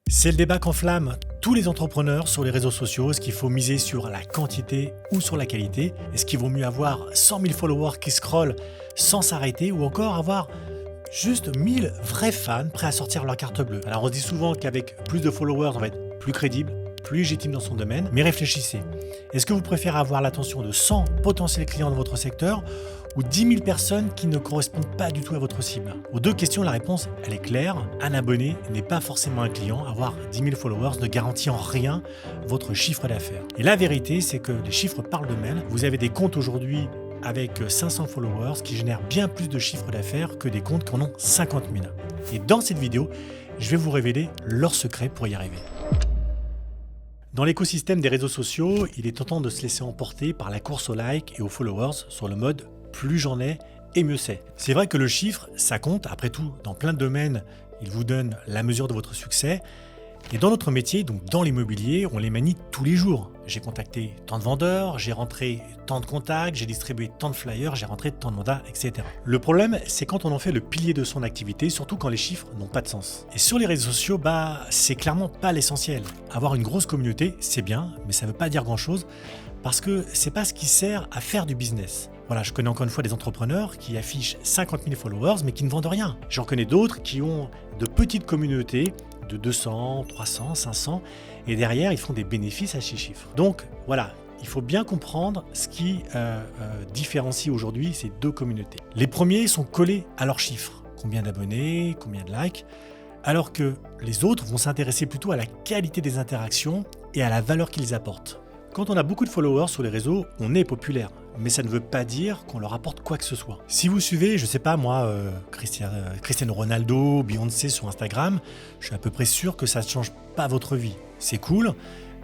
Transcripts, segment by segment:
C'est le débat qu'enflamme tous les entrepreneurs sur les réseaux sociaux. Est-ce qu'il faut miser sur la quantité ou sur la qualité? Est-ce qu'il vaut mieux avoir 100 000 followers qui scrollent sans s'arrêter ou encore avoir juste 1000 vrais fans prêts à sortir leur carte bleue? Alors on dit souvent qu'avec plus de followers, on va être plus crédible, plus légitime dans son domaine, mais réfléchissez. Est-ce que vous préférez avoir l'attention de 100 potentiels clients dans votre secteur ou 10 000 personnes qui ne correspondent pas du tout à votre cible? Aux deux questions, la réponse, elle est claire. Un abonné n'est pas forcément un client. Avoir 10 000 followers ne garantit en rien votre chiffre d'affaires. Et la vérité, c'est que les chiffres parlent d'eux-mêmes. Vous avez des comptes aujourd'hui avec 500 followers qui génèrent bien plus de chiffre d'affaires que des comptes qui en ont 50 000. Et dans cette vidéo, je vais vous révéler leurs secrets pour y arriver. Dans l'écosystème des réseaux sociaux, il est tentant de se laisser emporter par la course aux likes et aux followers sur le mode « plus j'en ai et mieux c'est ». C'est vrai que le chiffre, ça compte. Après tout, dans plein de domaines, il vous donne la mesure de votre succès. Et dans notre métier, donc dans l'immobilier, on les manie tous les jours. J'ai contacté tant de vendeurs, j'ai rentré tant de contacts, j'ai distribué tant de flyers, j'ai rentré tant de mandats, etc. Le problème, c'est quand on en fait le pilier de son activité, surtout quand les chiffres n'ont pas de sens. Et sur les réseaux sociaux, c'est clairement pas l'essentiel. Avoir une grosse communauté, c'est bien, mais ça veut pas dire grand-chose, parce que c'est pas ce qui sert à faire du business. Voilà, je connais encore une fois des entrepreneurs qui affichent 50 000 followers, mais qui ne vendent rien. J'en connais d'autres qui ont de petites communautés, de 200, 300, 500, et derrière, ils font des bénéfices à 6 chiffres. Donc voilà, il faut bien comprendre ce qui différencie aujourd'hui ces deux communautés. Les premiers sont collés à leurs chiffres. Combien d'abonnés, combien de likes, alors que les autres vont s'intéresser plutôt à la qualité des interactions et à la valeur qu'ils apportent. Quand on a beaucoup de followers sur les réseaux, on est populaire, mais ça ne veut pas dire qu'on leur apporte quoi que ce soit. Si vous suivez, je sais pas moi, Cristiano Ronaldo, Beyoncé sur Instagram, je suis à peu près sûr que ça ne change pas votre vie. C'est cool,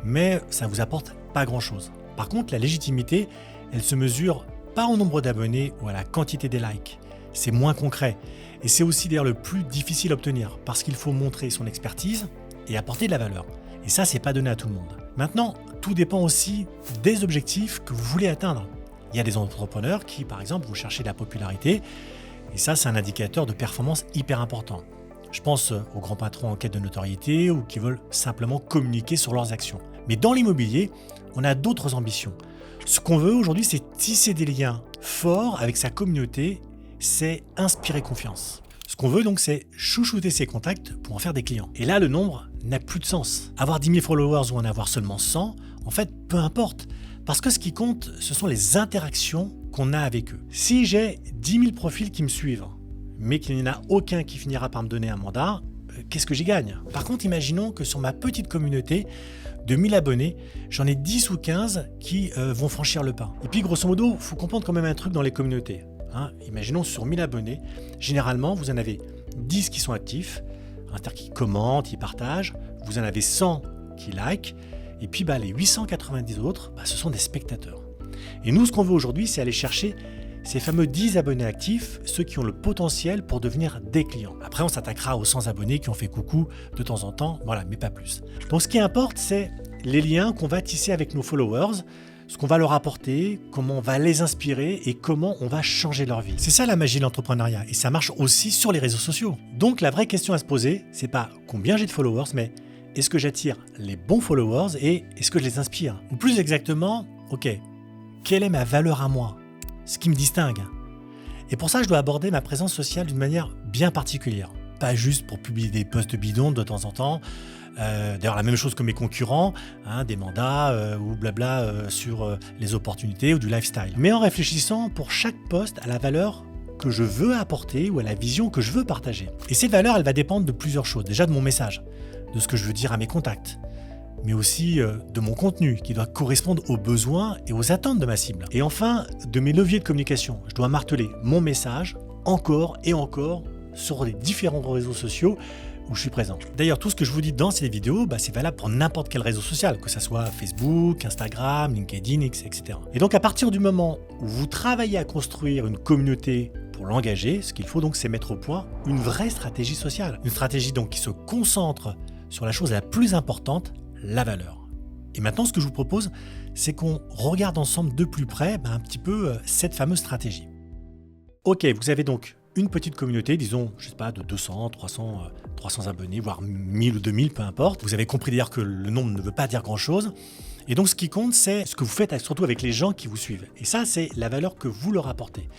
mais ça vous apporte pas grand-chose. Par contre, la légitimité, elle se mesure pas au nombre d'abonnés ou à la quantité des likes. C'est moins concret. Et c'est aussi d'ailleurs le plus difficile à obtenir, parce qu'il faut montrer son expertise et apporter de la valeur. Et ça, c'est pas donné à tout le monde. Maintenant, tout dépend aussi des objectifs que vous voulez atteindre. Il y a des entrepreneurs qui, par exemple, vont chercher de la popularité, et ça, c'est un indicateur de performance hyper important. Je pense aux grands patrons en quête de notoriété ou qui veulent simplement communiquer sur leurs actions. Mais dans l'immobilier, on a d'autres ambitions. Ce qu'on veut aujourd'hui, c'est tisser des liens forts avec sa communauté, c'est inspirer confiance. Ce qu'on veut donc, c'est chouchouter ses contacts pour en faire des clients. Et là, le nombre n'a plus de sens. Avoir 10 000 followers ou en avoir seulement 100, en fait, peu importe. Parce que ce qui compte, ce sont les interactions qu'on a avec eux. Si j'ai 10 000 profils qui me suivent, mais qu'il n'y en a aucun qui finira par me donner un mandat, qu'est-ce que j'y gagne? Par contre, imaginons que sur ma petite communauté de 1000 abonnés, j'en ai 10 ou 15 qui vont franchir le pas. Et puis, grosso modo, il faut comprendre quand même un truc dans les communautés. Imaginons sur 1000 abonnés, généralement, vous en avez 10 qui sont actifs, qui commentent, qui partagent, vous en avez 100 qui likent, et puis les 890 autres, ce sont des spectateurs. Et nous, ce qu'on veut aujourd'hui, c'est aller chercher ces fameux 10 abonnés actifs, ceux qui ont le potentiel pour devenir des clients. Après, on s'attaquera aux 100 abonnés qui ont fait coucou de temps en temps, voilà, mais pas plus. Donc ce qui importe, c'est les liens qu'on va tisser avec nos followers, ce qu'on va leur apporter, comment on va les inspirer et comment on va changer leur vie. C'est ça la magie de l'entrepreneuriat, et ça marche aussi sur les réseaux sociaux. Donc la vraie question à se poser, c'est pas combien j'ai de followers, mais est-ce que j'attire les bons followers et est-ce que je les inspire? Ou plus exactement, quelle est ma valeur à moi? Ce qui me distingue. Et pour ça, je dois aborder ma présence sociale d'une manière bien particulière. Pas juste pour publier des posts bidons de temps en temps. D'ailleurs, la même chose que mes concurrents, des mandats ou blabla sur les opportunités ou du lifestyle. Mais en réfléchissant pour chaque poste à la valeur que je veux apporter ou à la vision que je veux partager. Et cette valeur, elle va dépendre de plusieurs choses. Déjà de mon message, de ce que je veux dire à mes contacts, mais aussi de mon contenu qui doit correspondre aux besoins et aux attentes de ma cible. Et enfin, de mes leviers de communication. Je dois marteler mon message encore et encore sur les différents réseaux sociaux où je suis présent. D'ailleurs, tout ce que je vous dis dans ces vidéos, c'est valable pour n'importe quel réseau social, que ce soit Facebook, Instagram, LinkedIn, etc. Et donc à partir du moment où vous travaillez à construire une communauté pour l'engager, ce qu'il faut donc, c'est mettre au point une vraie stratégie sociale. Une stratégie donc qui se concentre sur la chose la plus importante, la valeur. Et maintenant, ce que je vous propose, c'est qu'on regarde ensemble de plus près un petit peu cette fameuse stratégie. Ok, vous avez donc une petite communauté, disons, je sais pas, de 200, 300 abonnés, voire 1000 ou 2000, peu importe. Vous avez compris d'ailleurs que le nombre ne veut pas dire grand-chose. Et donc, ce qui compte, c'est ce que vous faites surtout avec les gens qui vous suivent. Et ça, c'est la valeur que vous leur apportez.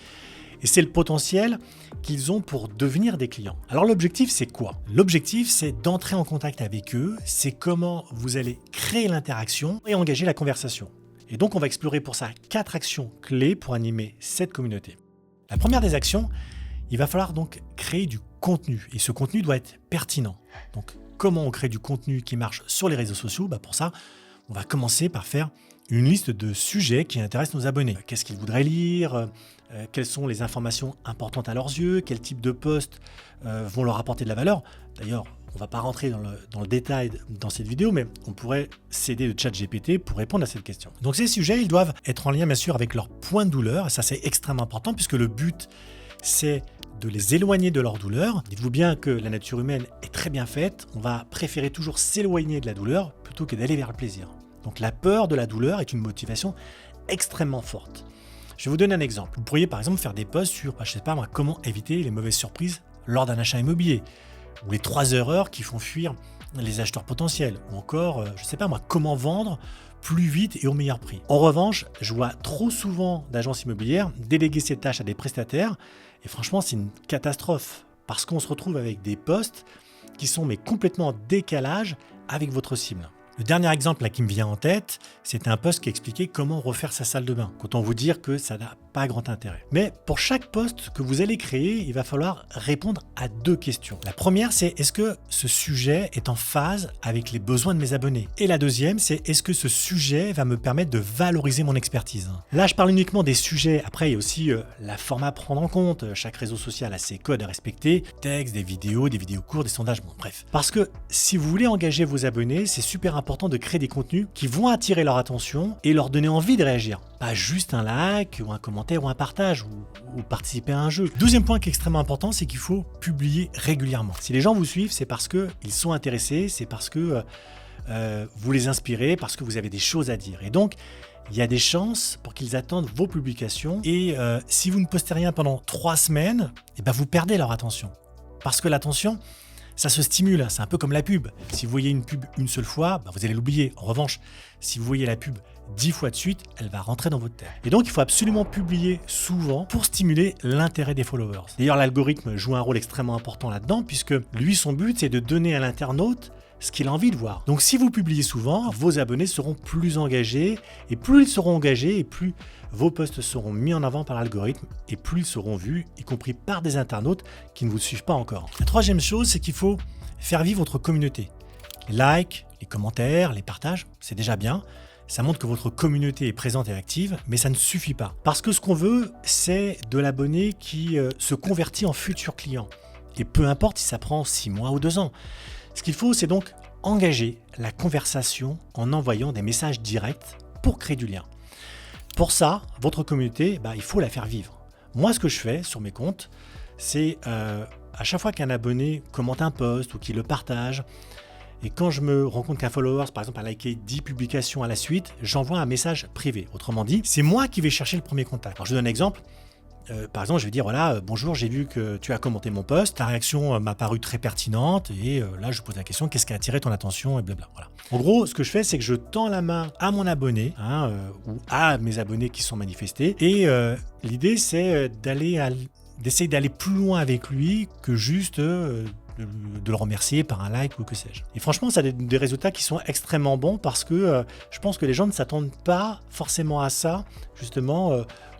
Et c'est le potentiel qu'ils ont pour devenir des clients. Alors, l'objectif, c'est quoi? L'objectif, c'est d'entrer en contact avec eux. C'est comment vous allez créer l'interaction et engager la conversation. Et donc, on va explorer pour ça 4 actions clés pour animer cette communauté. La première des actions, il va falloir donc créer du contenu. Et ce contenu doit être pertinent. Donc, comment on crée du contenu qui marche sur les réseaux sociaux? Pour ça, on va commencer par faire une liste de sujets qui intéressent nos abonnés. Qu'est-ce qu'ils voudraient lire? Quelles sont les informations importantes à leurs yeux? Quel type de posts vont leur apporter de la valeur? D'ailleurs, on ne va pas rentrer dans le détail dans cette vidéo, mais on pourrait s'aider de ChatGPT pour répondre à cette question. Donc ces sujets, ils doivent être en lien bien sûr avec leur point de douleur. Et ça, c'est extrêmement important puisque le but, c'est de les éloigner de leur douleur. Dites-vous bien que la nature humaine est très bien faite. On va préférer toujours s'éloigner de la douleur plutôt que d'aller vers le plaisir. Donc la peur de la douleur est une motivation extrêmement forte. Je vais vous donner un exemple. Vous pourriez par exemple faire des posts sur, je sais pas moi, comment éviter les mauvaises surprises lors d'un achat immobilier, ou les 3 erreurs qui font fuir les acheteurs potentiels, ou encore, je sais pas moi, comment vendre plus vite et au meilleur prix. En revanche, je vois trop souvent d'agences immobilières déléguer ces tâches à des prestataires, et franchement, c'est une catastrophe, parce qu'on se retrouve avec des posts qui sont complètement en décalage avec votre cible. Le dernier exemple là, qui me vient en tête, c'est un post qui expliquait comment refaire sa salle de bain. Autant vous dire que ça n'a pas grand intérêt. Mais pour chaque post que vous allez créer, il va falloir répondre à 2 questions. La première, c'est est-ce que ce sujet est en phase avec les besoins de mes abonnés? Et la deuxième, c'est est-ce que ce sujet va me permettre de valoriser mon expertise? Là, je parle uniquement des sujets. Après, il y a aussi la forme à prendre en compte. Chaque réseau social a ses codes à respecter. Texte, des vidéos courtes, des sondages, bref. Parce que si vous voulez engager vos abonnés, c'est super important de créer des contenus qui vont attirer leur attention et leur donner envie de réagir. Pas juste un like ou un commentaire ou un partage ou participer à un jeu. Deuxième point qui est extrêmement important, c'est qu'il faut publier régulièrement. Si les gens vous suivent, c'est parce qu'ils sont intéressés, c'est parce que vous les inspirez, parce que vous avez des choses à dire. Et donc, il y a des chances pour qu'ils attendent vos publications. Et si vous ne postez rien pendant 3 semaines, vous perdez leur attention. Parce que l'attention, ça se stimule, c'est un peu comme la pub. Si vous voyez une pub une seule fois, vous allez l'oublier. En revanche, si vous voyez la pub 10 fois de suite, elle va rentrer dans votre tête. Et donc, il faut absolument publier souvent pour stimuler l'intérêt des followers. D'ailleurs, l'algorithme joue un rôle extrêmement important là-dedans, puisque lui, son but, c'est de donner à l'internaute ce qu'il a envie de voir. Donc, si vous publiez souvent, vos abonnés seront plus engagés, et plus ils seront engagés, et plus vos posts seront mis en avant par l'algorithme, et plus ils seront vus, y compris par des internautes qui ne vous suivent pas encore. La troisième chose, c'est qu'il faut faire vivre votre communauté. Les likes, les commentaires, les partages, c'est déjà bien. Ça montre que votre communauté est présente et active, mais ça ne suffit pas. Parce que ce qu'on veut, c'est de l'abonné qui se convertit en futur client. Et peu importe si ça prend 6 mois ou 2 ans. Ce qu'il faut, c'est donc engager la conversation en envoyant des messages directs pour créer du lien. Pour ça, votre communauté, il faut la faire vivre. Moi, ce que je fais sur mes comptes, c'est à chaque fois qu'un abonné commente un post ou qu'il le partage, et quand je me rends compte qu'un follower, par exemple, a liké 10 publications à la suite, j'envoie un message privé. Autrement dit, c'est moi qui vais chercher le premier contact. Alors, je vous donne un exemple. Par exemple, je vais dire, voilà, bonjour, j'ai vu que tu as commenté mon post, ta réaction m'a paru très pertinente, et là, je pose la question, qu'est-ce qui a attiré ton attention, et blabla. Voilà. En gros, ce que je fais, c'est que je tends la main à mon abonné, ou à mes abonnés qui sont manifestés, et l'idée, c'est d'essayer d'aller plus loin avec lui que juste de le remercier par un like ou que sais-je. Et franchement, ça a des résultats qui sont extrêmement bons parce que je pense que les gens ne s'attendent pas forcément à ça, justement,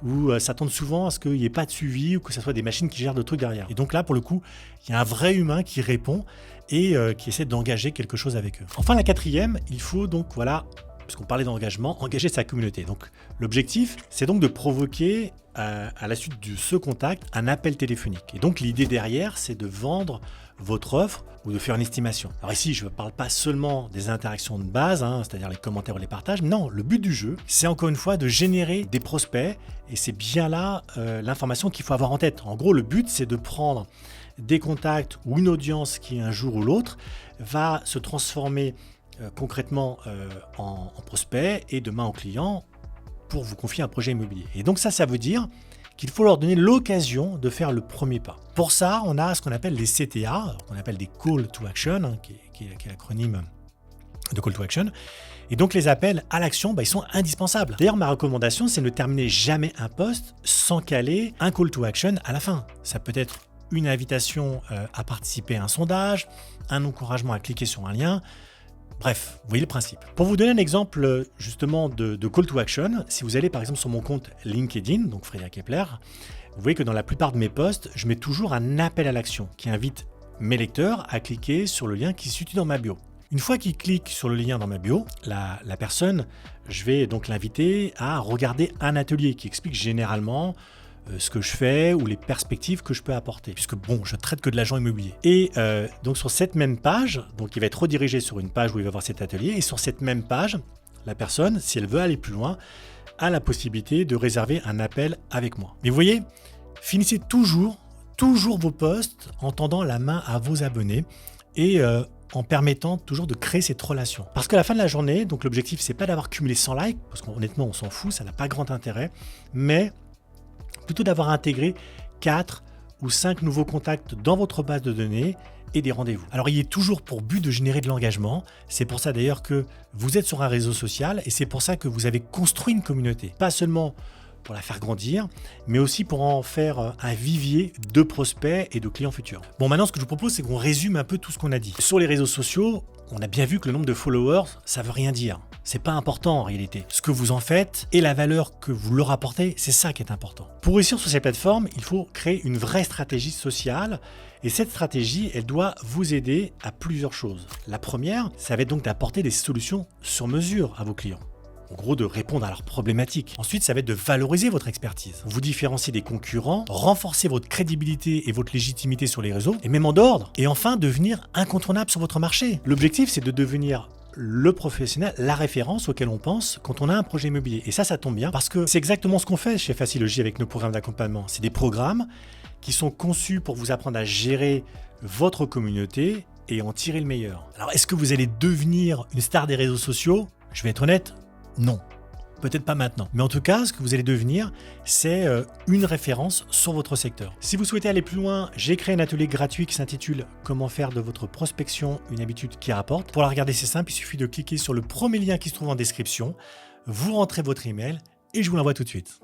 ou s'attendent souvent à ce qu'il n'y ait pas de suivi ou que ce soit des machines qui gèrent de trucs derrière. Et donc là, pour le coup, il y a un vrai humain qui répond et qui essaie d'engager quelque chose avec eux. Enfin, la quatrième, il faut donc, voilà, parce qu'on parlait d'engagement, engager sa communauté. Donc l'objectif, c'est donc de provoquer à la suite de ce contact un appel téléphonique. Et donc l'idée derrière, c'est de vendre votre offre ou de faire une estimation. Alors ici, je ne parle pas seulement des interactions de base, c'est-à-dire les commentaires ou les partages. Non, le but du jeu, c'est encore une fois de générer des prospects et c'est bien là l'information qu'il faut avoir en tête. En gros, le but, c'est de prendre des contacts ou une audience qui, un jour ou l'autre, va se transformer concrètement en prospect et demain en client pour vous confier un projet immobilier. Et donc ça veut dire qu'il faut leur donner l'occasion de faire le premier pas. Pour ça, on a ce qu'on appelle les CTA, qu'on appelle des Call to Action, qui est l'acronyme de Call to Action. Et donc les appels à l'action, ils sont indispensables. D'ailleurs, ma recommandation, c'est de ne terminer jamais un post sans caler un Call to Action à la fin. Ça peut être une invitation à participer à un sondage, un encouragement à cliquer sur un lien. Bref, vous voyez le principe. Pour vous donner un exemple justement de call to action, si vous allez par exemple sur mon compte LinkedIn, donc Frédéric Epler, vous voyez que dans la plupart de mes posts, je mets toujours un appel à l'action qui invite mes lecteurs à cliquer sur le lien qui se situe dans ma bio. Une fois qu'ils cliquent sur le lien dans ma bio, la personne, je vais donc l'inviter à regarder un atelier qui explique généralement ce que je fais ou les perspectives que je peux apporter, puisque je traite que de l'agent immobilier. Et donc sur cette même page, donc il va être redirigé sur une page où il va voir cet atelier, et sur cette même page, la personne, si elle veut aller plus loin, a la possibilité de réserver un appel avec moi. Mais vous voyez, finissez toujours vos posts en tendant la main à vos abonnés et en permettant toujours de créer cette relation. Parce qu'à la fin de la journée, donc l'objectif, c'est pas d'avoir cumulé 100 likes, parce qu'honnêtement, on s'en fout, ça n'a pas grand intérêt, mais plutôt d'avoir intégré 4 ou 5 nouveaux contacts dans votre base de données et des rendez-vous. Alors il est toujours pour but de générer de l'engagement, c'est pour ça d'ailleurs que vous êtes sur un réseau social et c'est pour ça que vous avez construit une communauté, pas seulement pour la faire grandir, mais aussi pour en faire un vivier de prospects et de clients futurs. Bon, maintenant ce que je vous propose, c'est qu'on résume un peu tout ce qu'on a dit. Sur les réseaux sociaux, on a bien vu que le nombre de followers, ça veut rien dire. C'est pas important en réalité. Ce que vous en faites et la valeur que vous leur apportez, c'est ça qui est important. Pour réussir sur ces plateformes, il faut créer une vraie stratégie sociale. Et cette stratégie, elle doit vous aider à plusieurs choses. La première, ça va être donc d'apporter des solutions sur mesure à vos clients. En gros, de répondre à leurs problématiques. Ensuite, ça va être de valoriser votre expertise. Vous différencier des concurrents, renforcer votre crédibilité et votre légitimité sur les réseaux, et même en dehors. Et enfin, devenir incontournable sur votre marché. L'objectif, c'est de devenir le professionnel, la référence auquel on pense quand on a un projet immobilier. Et ça tombe bien parce que c'est exactement ce qu'on fait chez Facilogy avec nos programmes d'accompagnement. C'est des programmes qui sont conçus pour vous apprendre à gérer votre communauté et en tirer le meilleur. Alors, est-ce que vous allez devenir une star des réseaux sociaux ? Je vais être honnête, non. Peut-être pas maintenant. Mais en tout cas, ce que vous allez devenir, c'est une référence sur votre secteur. Si vous souhaitez aller plus loin, j'ai créé un atelier gratuit qui s'intitule « Comment faire de votre prospection une habitude qui rapporte ». Pour la regarder, c'est simple, il suffit de cliquer sur le premier lien qui se trouve en description, vous rentrez votre email et je vous l'envoie tout de suite.